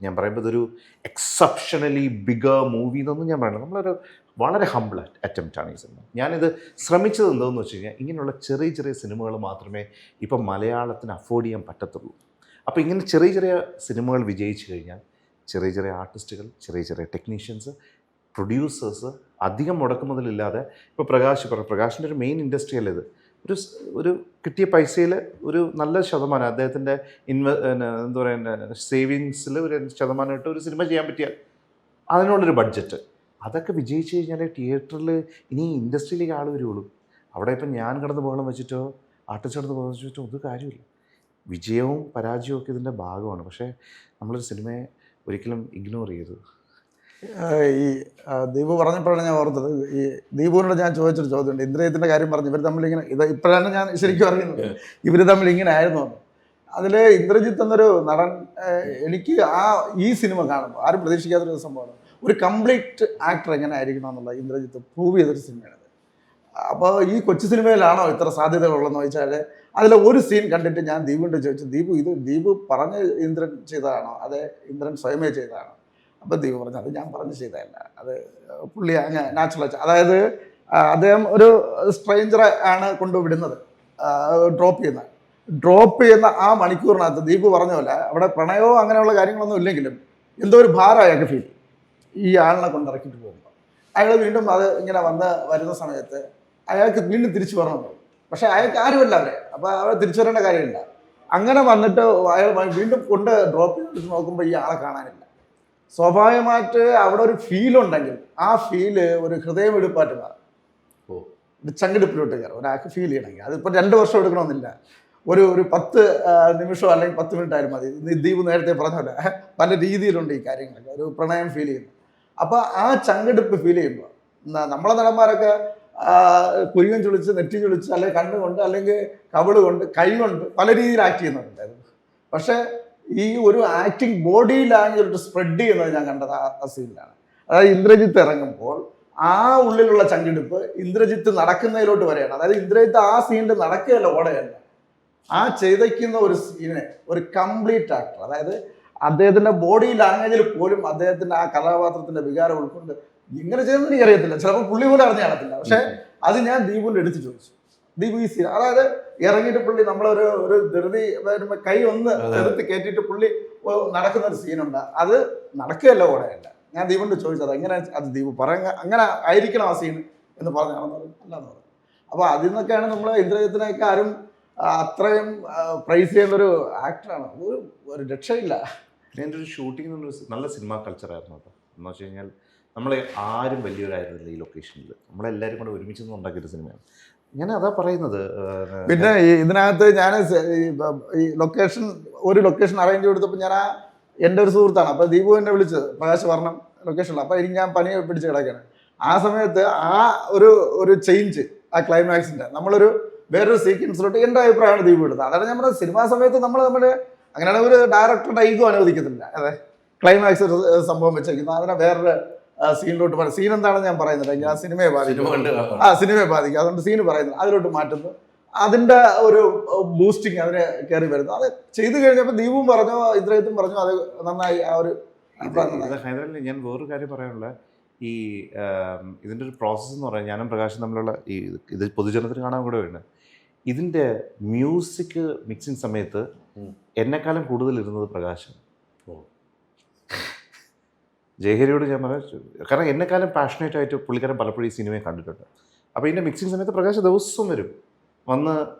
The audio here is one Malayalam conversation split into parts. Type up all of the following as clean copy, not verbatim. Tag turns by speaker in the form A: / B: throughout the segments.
A: ഞാൻ പറയുമ്പോൾ ഇതൊരു എക്സെപ്ഷണലി ബിഗർ മൂവി എന്നൊന്നും ഞാൻ പറയുന്നത്. നമ്മളൊരു വളരെ ഹംബിൾ അറ്റംപ്റ്റാണ് ഈ സിനിമ. ഞാനിത് ശ്രമിച്ചത് എന്താണെന്ന് വെച്ച് കഴിഞ്ഞാൽ ഇങ്ങനെയുള്ള ചെറിയ ചെറിയ സിനിമകൾ മാത്രമേ ഇപ്പം മലയാളത്തിന് അഫോർഡ് ചെയ്യാൻ പറ്റത്തുള്ളൂ. അപ്പോൾ ഇങ്ങനെ ചെറിയ ചെറിയ സിനിമകൾ വിജയിച്ചു കഴിഞ്ഞാൽ ചെറിയ ചെറിയ ആർട്ടിസ്റ്റുകൾ, ചെറിയ ചെറിയ ടെക്നീഷ്യൻസ്, പ്രൊഡ്യൂസേഴ്സ് അധികം മുടക്കുമുതലില്ലാതെ ഇപ്പോൾ പ്രകാശിൻ്റെ ഒരു മെയിൻ ഇൻഡസ്ട്രി അല്ലേ ഇത്. ഒരു കിട്ടിയ പൈസയിൽ ഒരു നല്ല ശതമാനം അദ്ദേഹത്തിൻ്റെ എന്താ പറയുക സേവിങ്സിൽ ഒരു ശതമാനമായിട്ട് ഒരു സിനിമ ചെയ്യാൻ പറ്റിയാൽ അതിനുള്ളൊരു ബഡ്ജറ്റ്, അതൊക്കെ വിജയിച്ചു കഴിഞ്ഞാൽ തിയേറ്ററിൽ ഇനി ഇൻഡസ്ട്രിയിലേക്ക് ആൾ വരുള്ളൂ. അവിടെ ഇപ്പം ഞാൻ കിടന്ന് ബഹളം വെച്ചിട്ടോ ആർട്ടിസ്റ്റ് കിടന്ന് ബഹളം വെച്ചിട്ടോ ഒരു കാര്യമില്ല. വിജയവും പരാജയവും ഒക്കെ ഇതിൻ്റെ ഭാഗമാണ്. പക്ഷേ നമ്മളൊരു സിനിമയെ ഒരിക്കലും ഇഗ്നോർ ചെയ്യരുത്.
B: ഈ ദീപു പറഞ്ഞപ്പോഴാണ് ഞാൻ ഓർത്തത്, ഈ ദീപുവിനോട് ഞാൻ ചോദിച്ചൊരു ചോദ്യമുണ്ട്. ഇന്ദ്രിയത്തിൻ്റെ കാര്യം പറഞ്ഞു, ഇവർ തമ്മിലിങ്ങനെ ഇപ്പോഴാണ് ഞാൻ ശരിക്കും അറിയുന്നത് ഇവർ തമ്മിൽ ഇങ്ങനെ ആയിരുന്നു. അതിൽ ഇന്ദ്രജിത്ത് എന്നൊരു നടൻ, എനിക്ക് ഈ സിനിമ കാണുമ്പോൾ ആരും പ്രതീക്ഷിക്കാത്തൊരു സംഭവമാണ്. ഒരു കംപ്ലീറ്റ് ആക്ടർ എങ്ങനെ ആയിരിക്കണം എന്നുള്ള ഇന്ദ്രജിത്ത് പ്രൂവ് ചെയ്തൊരു സിനിമയാണത്. അപ്പോൾ ഈ കൊച്ചു സിനിമയിലാണോ ഇത്ര സാധ്യതകളുള്ളതെന്ന് ചോദിച്ചാൽ അതിലെ ഒരു സീൻ കണ്ടിട്ട് ഞാൻ ദീപുവിൻ്റെ ചോദിച്ചു, ദീപു പറഞ്ഞ് ഇന്ദ്രൻ ചെയ്തതാണോ അതെ ഇന്ദ്രൻ സ്വയമേ ചെയ്തതാണോ? അപ്പോൾ ദീപു പറഞ്ഞു അത് ഞാൻ പറഞ്ഞ് ചെയ്തതല്ല, അത് പുള്ളി അങ്ങ് നാച്ചുറൽ. അതായത് അദ്ദേഹം ഒരു സ്ട്രേഞ്ചറെ ആണ് കൊണ്ടുവിടുന്നത്, ഡ്രോപ്പ് ചെയ്യുന്ന ആ മണിക്കൂറിനകത്ത് ദീപു പറഞ്ഞ പോലെ അവിടെ പ്രണയമോ അങ്ങനെയുള്ള കാര്യങ്ങളൊന്നും ഇല്ലെങ്കിലും എന്തോ ഒരു ഭാരം അയാൾക്ക് ഫീൽ, ഈ ആളിനെ കൊണ്ടിറക്കിയിട്ട് പോകുമ്പോൾ അയാൾ വീണ്ടും അത് ഇങ്ങനെ വരുന്ന സമയത്ത് അയാൾക്ക് വീണ്ടും തിരിച്ചു വരണം. പക്ഷേ അയാൾക്ക് ആരുമല്ല അവരെ, അപ്പോൾ അവർ തിരിച്ചു വരേണ്ട കാര്യമില്ല. അങ്ങനെ വന്നിട്ട് അയാൾ വീണ്ടും കൊണ്ട് ഡ്രോപ്പ് ചെയ്തിട്ട് നോക്കുമ്പോൾ ഈ ആളെ കാണാനില്ല. സ്വാഭാവികമായിട്ട് അവിടെ ഒരു ഫീലുണ്ടെങ്കിൽ ആ ഫീല് ഒരു ഹൃദയമെടുപ്പായിട്ട് മാറും. ഒരു ചങ്കിടിപ്പിലോട്ട് കയറും ഒരാൾക്ക് ഫീൽ ചെയ്യണമെങ്കിൽ. അതിപ്പോൾ 2 വർഷം എടുക്കണമെന്നില്ല, ഒരു 10 നിമിഷം അല്ലെങ്കിൽ 10 മിനിറ്റ് ആയാലും മതി. ദീപു നേരത്തെ പറഞ്ഞ പോലെ പല രീതിയിലുണ്ട് ഈ കാര്യങ്ങളൊക്കെ, ഒരു പ്രണയം ഫീൽ ചെയ്യുന്നു. അപ്പോൾ ആ ചങ്കെടുപ്പ് ഫീൽ ചെയ്യുമ്പോൾ നമ്മളെ നടന്മാരൊക്കെ കുരുവൻ ചുളിച്ച്, നെറ്റി ചുളിച്ച്, അല്ലെങ്കിൽ കണ്ണുകൊണ്ട്, അല്ലെങ്കിൽ കവിള് കൊണ്ട്, കൈ കൊണ്ട് പല രീതിയിൽ ആക്ട് ചെയ്യുന്നുണ്ടായിരുന്നു. പക്ഷേ ഈ ഒരു ആക്ടിങ് ബോഡി ലാംഗ്വേജ് സ്പ്രെഡ് ചെയ്യുന്നത് ഞാൻ കണ്ടത് ആ സീനിലാണ്. അതായത് ഇന്ദ്രജിത്ത് ഇറങ്ങുമ്പോൾ ആ ഉള്ളിലുള്ള ചങ്കെടുപ്പ് ഇന്ദ്രജിത്ത് നടക്കുന്നതിലോട്ട് വരെയാണ്. അതായത് ഇന്ദ്രജിത്ത് ആ സീനിൽ നടക്കുകയല്ല, ഓടയല്ല, ആ ചെയ്തയ്ക്കുന്ന ഒരു സീനെ ഒരു കംപ്ലീറ്റ് ആക്ടർ, അതായത് അദ്ദേഹത്തിൻ്റെ ബോഡി ലാംഗ്വേജിൽ പോലും അദ്ദേഹത്തിൻ്റെ ആ കഥാപാത്രത്തിൻ്റെ വികാരം ഉൾക്കൊണ്ട് ഇങ്ങനെ ചെയ്യുന്നത് എനിക്ക് അറിയത്തില്ല, ചിലപ്പോൾ പുള്ളി പോലും അറിഞ്ഞു കാണത്തില്ല. പക്ഷേ അത് ഞാൻ ദീപുവിൻ്റെ എടുത്ത് ചോദിച്ചു. ദീപു ഈ സീൻ, അതായത് ഇറങ്ങിയിട്ട് പുള്ളി നമ്മളൊരു ധൃതി വരുമ്പോൾ കൈ ഒന്ന് എടുത്ത് കയറ്റിയിട്ട് പുള്ളി നടക്കുന്ന ഒരു സീനുണ്ട്, അത് നടക്കുകയല്ല, ഓടയല്ല. ഞാൻ ദീപുവിൻ്റെ ചോദിച്ചത് എങ്ങനെ അത് ദീപു പറയാൻ അങ്ങനെ ആയിരിക്കണം ആ സീൻ എന്ന് പറഞ്ഞാണെന്ന് അല്ലാന്ന് പറഞ്ഞു. അപ്പോൾ അതിൽ നിന്നൊക്കെയാണ് നമ്മൾ ഇന്ദ്രജിത്തിനെയൊക്കെ ആരും അത്രയും പ്രൈസ് ചെയ്യുന്നൊരു ആക്ടറാണ്, ഒരു രക്ഷയില്ല.
A: എൻ്റെ ഒരു ഷൂട്ടിംഗ് നല്ല സിനിമ കൾച്ചറായിരുന്നു കേട്ടോ. എന്ന് വെച്ച് കഴിഞ്ഞാൽ നമ്മൾ ആരും വലിയൊരായിരുന്നില്ല ഈ ലൊക്കേഷനിൽ, നമ്മളെല്ലാവരും കൂടെ ഒരുമിച്ച് ഉണ്ടാക്കിയൊരു സിനിമയാണ്. ഞാൻ അതാ പറയുന്നത്.
B: പിന്നെ ഇതിനകത്ത് ഞാൻ ഈ ഒരു ലൊക്കേഷൻ അറേഞ്ച് കൊടുത്തപ്പോൾ ഞാൻ എൻ്റെ ഒരു സുഹൃത്താണ്, അപ്പോൾ ദീപു എന്നെ വിളിച്ചത് പ്രകാശ് വരണം ലൊക്കേഷനിൽ. അപ്പോൾ എനിക്ക് ഞാൻ പനി പിടിച്ച് കിടക്കുകയാണ്. ആ സമയത്ത് ആ ഒരു ചേഞ്ച് ആ ക്ലൈമാക്സിൻ്റെ നമ്മളൊരു വേറൊരു സീക്വൻസിലോട്ട് എൻ്റെ അഭിപ്രായമാണ് ദീപു എടുത്തത്. അതാണ് നമ്മുടെ സിനിമാ സമയത്ത് നമ്മൾ അങ്ങനെയാണ് ഒരു ഡയറക്ടറുടെ ഈഗോ അനുവദിക്കത്തില്ല. അതെ, ക്ലൈമാക്സ് ഒരു സംഭവം വെച്ചേക്കുന്നത് അതിനെ വേറൊരു സീനിലോട്ട് പറയും. സീൻ എന്താണെന്ന് ഞാൻ പറയുന്നില്ല, ഞാൻ സിനിമയെ ബാധിക്കും, സിനിമയെ ബാധിക്കും, അതുകൊണ്ട് സീന് പറയുന്നത് അതിലോട്ട് മാറ്റുന്നു. അതിൻ്റെ ഒരു ബൂസ്റ്റിങ് അതിനെ കയറി വരുന്നു. അത് ചെയ്തു കഴിഞ്ഞപ്പോൾ ദീപും പറഞ്ഞു, ഇന്ദ്രജിത്തും പറഞ്ഞു, അത് നന്നായി. ആ ഒരു
A: ഹൈദരാബാദിൽ ഞാൻ വേറൊരു കാര്യം പറയാനുള്ള, ഈ ഇതിൻ്റെ ഒരു പ്രോസസ്സ് എന്ന് പറയാൻ ഞാനും പ്രകാശും തമ്മിലുള്ള ഇത് പൊതുജനത്തിന് കാണാൻ കൂടെ വേണ്ട. ഇതിൻ്റെ മ്യൂസിക് മിക്സിങ് സമയത്ത് എന്നെക്കാളും കൂടുതൽ ഇരുന്നത് പ്രകാശാണ്. ജയഹരിയോട് ഞാൻ പറഞ്ഞു, കാരണം എന്നെക്കാളും പാഷനേറ്റ് ആയിട്ട് പുള്ളിക്കാരൻ പലപ്പോഴും ഈ സിനിമയെ കണ്ടിട്ടുണ്ട്. അപ്പോൾ ഇതിൻ്റെ മിക്സിങ് സമയത്ത് പ്രകാശ് ദിവസവും വരും, വന്ന്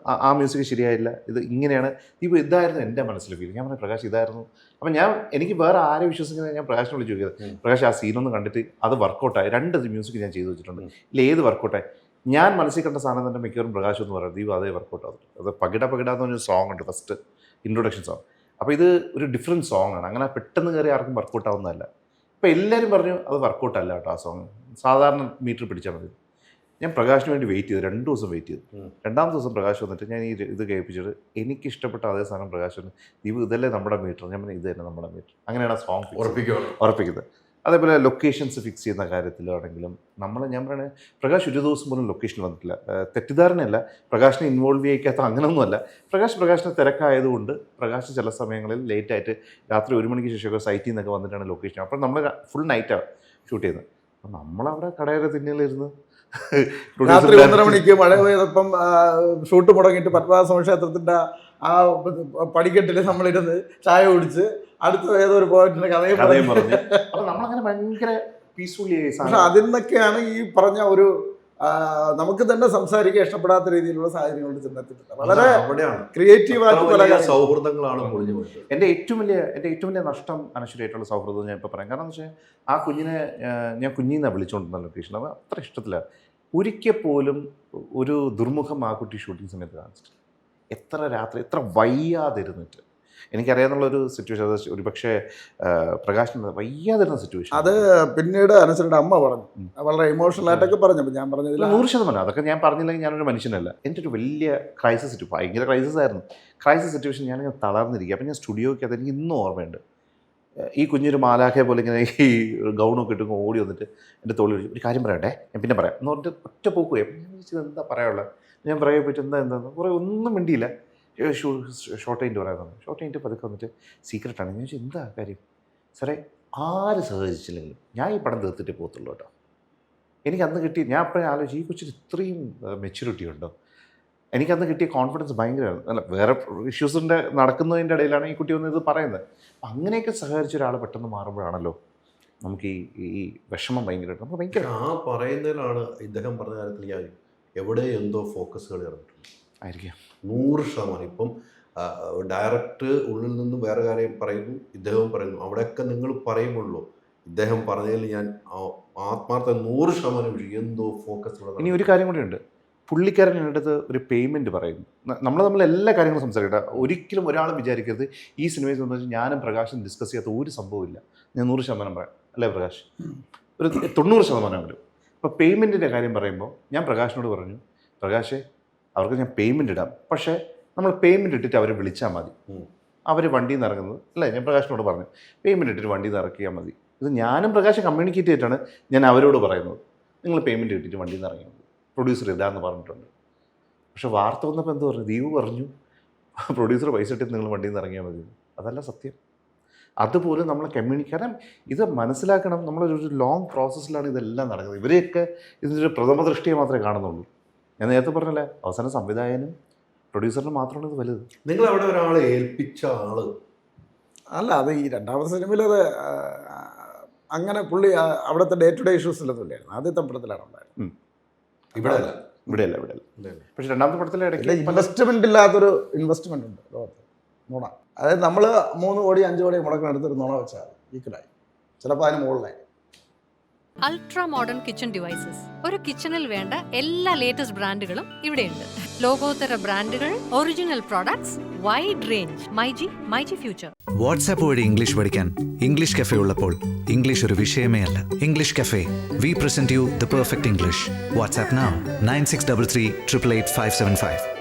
A: ആ മ്യൂസിക് ശരിയായില്ല, ഇത് ഇങ്ങനെയാണ്, ഇപ്പോൾ ഇതായിരുന്നു എൻ്റെ മനസ്സിൽ ഫീൽ. ഞാൻ പറഞ്ഞു പ്രകാശ് ഇതായിരുന്നു. അപ്പം എനിക്ക് വേറെ ആരെ വിശ്വസിക്കുന്നത്, ഞാൻ പ്രകാശിനെ വിളിച്ച് ചോദിക്കുന്നത്, പ്രകാശ് ആ സീനൊന്നും കണ്ടിട്ട് അത് വർക്കൗട്ടായി, 2 മ്യൂസിക് ഞാൻ ചെയ്തു വെച്ചിട്ടുണ്ട്, ഇല്ല ഏത് വർക്കൗട്ടായി? ഞാൻ മനസ്സിൽ കണ്ട സാധനം തന്നെ മിക്കവാറും പ്രകാശം എന്ന് പറയുന്നത് ദീപു അതേ വർക്കൗട്ട് ആകും. അത് പകിട എന്ന് പറഞ്ഞൊരു സോങ് ഉണ്ട്, ഫസ്റ്റ് ഇൻട്രൊഡക്ഷൻ സോങ്. അപ്പോൾ ഇത് ഒരു ഡിഫറെൻറ്റ് സോങ് ആണ്, അങ്ങനെ പെട്ടെന്ന് കയറി ആർക്കും വർക്കൗട്ട് ആവുന്നതല്ല. ഇപ്പോൾ എല്ലാവരും പറഞ്ഞു അത് വർക്കൗട്ടല്ല കേട്ടോ ആ സോങ്, സാധാരണ മീറ്റർ പിടിച്ചാൽ മതി. ഞാൻ പ്രകാശിന് വേണ്ടി വെയിറ്റ് ചെയ്തു, 2 ദിവസം വെയിറ്റ് ചെയ്തു. 2ാമത്തെ ദിവസം പ്രകാശ് വന്നിട്ട് ഞാൻ ഇത് കേൾപ്പിച്ചിട്ട് എനിക്കിഷ്ടപ്പെട്ട അതേ സാധനം പ്രകാശ് ദീപു ഇതല്ലേ നമ്മുടെ മീറ്റർ, ഞാൻ പറഞ്ഞു ഇത് തന്നെ നമ്മുടെ മീറ്റർ. അങ്ങനെയാണ് ആ സോങ് ഉറപ്പിക്കുന്നത്. അതേപോലെ ലൊക്കേഷൻസ് ഫിക്സ് ചെയ്യുന്ന കാര്യത്തിലാണെങ്കിലും ഞാൻ പറയുന്നത് പ്രകാശ് ഒരു ദിവസം പോലും ലൊക്കേഷനിൽ വന്നിട്ടില്ല. തെറ്റിദ്ധാരണയല്ല, പ്രകാശിനെ ഇൻവോൾവ് ചെയ്യിക്കാത്ത അങ്ങനെയൊന്നുമല്ല. പ്രകാശിന് തിരക്കായതുകൊണ്ട് പ്രകാശ് ചില സമയങ്ങളിൽ ലേറ്റായിട്ട് രാത്രി 1 മണിക്ക് ശേഷമൊക്കെ സൈറ്റിൽ നിന്നൊക്കെ വന്നിട്ടാണ് ലൊക്കേഷൻ. അപ്പോൾ നമ്മൾ ഫുൾ നൈറ്റാണ് ഷൂട്ട് ചെയ്യുന്നത്. അപ്പം നമ്മളവിടെ കടയുടെ തിന്നിലിരുന്ന്
B: രാത്രി 1:30 മണിക്ക് മഴ പെയ്തപ്പം ഷൂട്ട് മുടങ്ങിയിട്ട് പത്മനാഭസ്വാമി ക്ഷേത്രത്തിൻ്റെ ആ പടിക്കെട്ടിൽ നമ്മളിരുന്ന് ചായ കുടിച്ച് അടുത്ത ഏതോ ഒരു പോയിന്റിന്റെ കഥയും
A: പറഞ്ഞു. അപ്പം നമ്മളങ്ങനെ ഭയങ്കര പീസ്ഫുള്ളി.
B: പക്ഷെ അതിൽ നിന്നൊക്കെയാണ് ഈ പറഞ്ഞ ഒരു നമുക്ക് തന്നെ സംസാരിക്കാൻ ഇഷ്ടപ്പെടാത്ത രീതിയിലുള്ള സാഹചര്യങ്ങളിൽ ചെന്നെത്തിയിട്ടുണ്ട്. വളരെ ക്രിയേറ്റീവായിട്ട് പല
C: സൗഹൃദങ്ങളാണ് പൊളിഞ്ഞു.
A: എൻ്റെ ഏറ്റവും വലിയ നഷ്ടം അനശ്വരമായിട്ടുള്ള സൗഹൃദം ഞാൻ ഇപ്പോൾ പറയാം. കാരണം എന്ന് വെച്ചാൽ ആ കുഞ്ഞിനെ ഞാൻ കുഞ്ഞിന്നാണ് വിളിച്ചുകൊണ്ടിരുന്ന ലൊക്കേഷൻ. അത് അത്ര ഇഷ്ടത്തില്ല. ഒരിക്കൽ പോലും ഒരു ദുർമുഖം ആ കുട്ടി ഷൂട്ടിംഗ് സമയത്ത് കാണിച്ചിട്ട് എത്ര രാത്രി എത്ര വയ്യാതിരുന്നിട്ട് എനിക്കറിയാവുന്നുള്ളൊരു സിറ്റുവേഷൻ. അത് ഒരു പക്ഷേ പ്രകാശിന് വയ്യാതിരുന്ന സിറ്റുവേഷൻ.
B: അത് പിന്നീട് അനുസരിച്ച് അമ്മ പറഞ്ഞു, വളരെ ഇമോഷണൽ ആയിട്ടൊക്കെ പറഞ്ഞു. ഞാൻ പറഞ്ഞതിൽ
A: 100%. അതൊക്കെ ഞാൻ പറഞ്ഞില്ലെങ്കിൽ ഞാനൊരു മനുഷ്യനല്ല. എൻ്റെ ഒരു വലിയ ക്രൈസിസ്, ഭയങ്കര ക്രൈസിസ് ആയിരുന്നു. ക്രൈസിസ് സിറ്റുവേഷൻ ഞാനിങ്ങനെ തളർന്നിരിക്കുക. അപ്പം ഞാൻ സ്റ്റുഡിയോയ്ക്ക് അത് എനിക്ക് ഇന്നും ഓർമ്മയുണ്ട്. ഈ കുഞ്ഞൊരു മാലാഖയെ പോലെ ഇങ്ങനെ ഈ ഗൗണൊക്കെ ഇട്ട് ഓടി വന്നിട്ട് എൻ്റെ തോളിൽ വിളിച്ചു, ഒരു കാര്യം പറയട്ടെ, ഞാൻ പിന്നെ പറയാം എന്ന് പറഞ്ഞിട്ട് ഒറ്റ പോക്കുകയെ. ഞാൻ വിളിച്ചത് എന്താ പറയാനുള്ളത്, ഞാൻ പറയാൻ പറ്റും എന്താന്ന് കുറേ ഒന്നും മിണ്ടിയില്ല. ഷോർട്ട് കഴിഞ്ഞിട്ട് പറയാൻ ഷോർട്ട് കഴിഞ്ഞിട്ട് പതുക്കെ വന്നിട്ട് സീക്രട്ടാണ്. ഞാൻ ചോദിച്ചാൽ എന്താ കാര്യം സാറേ, ആര് സഹകരിച്ചില്ലെങ്കിലും ഞാൻ ഈ പടം തീർത്തിട്ടേ പോകത്തുള്ളൂ കേട്ടോ. എനിക്കന്ന് കിട്ടി, ഞാൻ അപ്പോഴും ആലോചിച്ചു ഈ കൊച്ചിന് ഇത്രയും മെച്യൂരിറ്റി ഉണ്ടോ. എനിക്കന്ന് കിട്ടിയ കോൺഫിഡൻസ് ഭയങ്കരമാണ്. അല്ല, വേറെ ഇഷ്യൂസിൻ്റെ നടക്കുന്നതിൻ്റെ ഇടയിലാണ് ഈ കുട്ടി വന്ന് ഇത് പറയുന്നത്. അപ്പം അങ്ങനെയൊക്കെ സഹകരിച്ച ഒരാൾ പെട്ടെന്ന് മാറുമ്പോഴാണല്ലോ നമുക്ക് ഈ വിഷമം ഭയങ്കരമായിട്ട് നമുക്ക് ഭയങ്കര
C: ആ പറയുന്നതിലാണ് ഇദ്ദേഹം പറഞ്ഞ കാര്യത്തിൽ ഞാൻ എവിടെ എന്തോ ഫോക്കസുകൾ ഇറങ്ങിയിട്ടുണ്ട്
A: ആയിരിക്കും
C: 100%. ഇപ്പം ഡയറക്റ്റ് ഉള്ളിൽ നിന്ന് വേറെ കാര്യം പറയുന്നു, ഇദ്ദേഹം പറയുന്നു, അവിടെയൊക്കെ നിങ്ങൾ പറയുമ്പോഴല്ലോ ഇദ്ദേഹം പറഞ്ഞതിൽ ഞാൻ ആത്മാർത്ഥ 100% എന്തോ ഫോക്കസ്.
A: ഇനി ഒരു കാര്യം കൂടി ഉണ്ട്, പുള്ളിക്കാരൻ എൻ്റെ അടുത്ത് ഒരു പേയ്മെൻറ്റ് പറയുന്നു. നമ്മൾ എല്ലാ കാര്യങ്ങളും സംസാരിക്കട്ടെ. ഒരിക്കലും ഒരാളും വിചാരിക്കരുത് ഈ സിനിമയെ സംബന്ധിച്ച് ഞാനും പ്രകാശും ഡിസ്കസ് ചെയ്യാത്ത ഒരു സംഭവമില്ല. ഞാൻ 100% പറയാം, അല്ലേ പ്രകാശ്? ഒരു 90%. ഇപ്പോൾ പേയ്മെൻറ്റിൻ്റെ കാര്യം പറയുമ്പോൾ ഞാൻ പ്രകാശിനോട് പറഞ്ഞു, പ്രകാശേ അവർക്ക് ഞാൻ പേയ്മെൻറ്റ് ഇടാം, പക്ഷേ നമ്മൾ പേയ്മെൻറ്റ് ഇട്ടിട്ട് അവരെ വിളിച്ചാൽ മതി. അവർ വണ്ടിയിൽ നിന്ന് ഇറങ്ങുന്നത് അല്ലേ, ഞാൻ പ്രകാശിനോട് പറഞ്ഞു പേയ്മെൻറ്റ് ഇട്ടിട്ട് വണ്ടിയിൽ നിന്ന് ഇറക്കിയാൽ മതി. ഇത് ഞാനും പ്രകാശം കമ്മ്യൂണിക്കേറ്റ് ചെയ്തിട്ടാണ് ഞാൻ അവരോട് പറയുന്നത്, നിങ്ങൾ പേയ്മെൻറ്റ് ഇട്ടിട്ട് വണ്ടിയിൽ നിന്ന് ഇറങ്ങിയാൽ മതി, പ്രൊഡ്യൂസർ ഇതാന്ന് പറഞ്ഞിട്ടുണ്ട്. പക്ഷേ വാർത്ത വന്നപ്പോൾ എന്ത് പറഞ്ഞു, ദീപു പറഞ്ഞു പ്രൊഡ്യൂസർ പൈസ ഇട്ടിട്ട് നിങ്ങൾ വണ്ടിയിൽ നിന്ന് ഇറങ്ങിയാൽ മതി. അതല്ല സത്യം. അതുപോലെ നമ്മൾ കാരണം ഇത് മനസ്സിലാക്കണം. നമ്മളൊരു ലോങ് പ്രോസസ്സിലാണ് ഇതെല്ലാം നടക്കുന്നത്. ഇവരെയൊക്കെ ഇതിൻ്റെ പ്രഥമ ദൃഷ്ടിയെ മാത്രമേ കാണുന്നുള്ളൂ. ഞാൻ നേരത്തെ പറഞ്ഞല്ലേ, അവസാനം സംവിധായകനും പ്രൊഡ്യൂസറിനും മാത്രമാണ് ഇത് വലുത്.
C: നിങ്ങൾ അവിടെ ഒരാളെ ഏൽപ്പിച്ച ആള്
B: അല്ല, അത് ഈ രണ്ടാമത്തെ സിനിമയിൽ അത് അങ്ങനെ പുള്ളി അവിടുത്തെ ഡേ ടു ഡേ ഇഷ്യൂസിലൊന്നും ഇല്ലായിരുന്നു. ആദ്യത്തെ പടത്തിലാണ് ഉണ്ടായിരുന്നത്.
A: ഇവിടെയല്ല. പക്ഷേ രണ്ടാമത്തെ പടത്തിലെ ഇടയ്ക്ക്
B: ഇൻവെസ്റ്റ്മെന്റ് ഇല്ലാത്തൊരു ഇൻവെസ്റ്റ്മെന്റ് ഉണ്ട് ലോകത്ത്. നുണ, അതായത് നമ്മൾ 3 കോടി 5 കോടി മുടക്കിനെടുത്തൊരു നുണ വെച്ചാൽ ഈക്വലായി, ചിലപ്പോൾ അതിന് മുകളിലായി.
D: Ultra modern kitchen devices. ഒരു കിച്ചണിൽ വേണ്ട എല്ലാ ലേറ്റസ്റ്റ് ബ്രാൻഡുകളും ഇവിടെയുണ്ട്. ലോകോത്തര ബ്രാൻഡുകൾ, original products, wide range. MyG future.
E: WhatsApp വഴി ഇംഗ്ലീഷ് പഠിക്കാൻ ഇംഗ്ലീഷ് കഫേ ഉള്ളപ്പോൾ ഇംഗ്ലീഷ് ഒരു വിഷയമേ അല്ല. English cafe, we present you the perfect English. WhatsApp now 9633 888 575.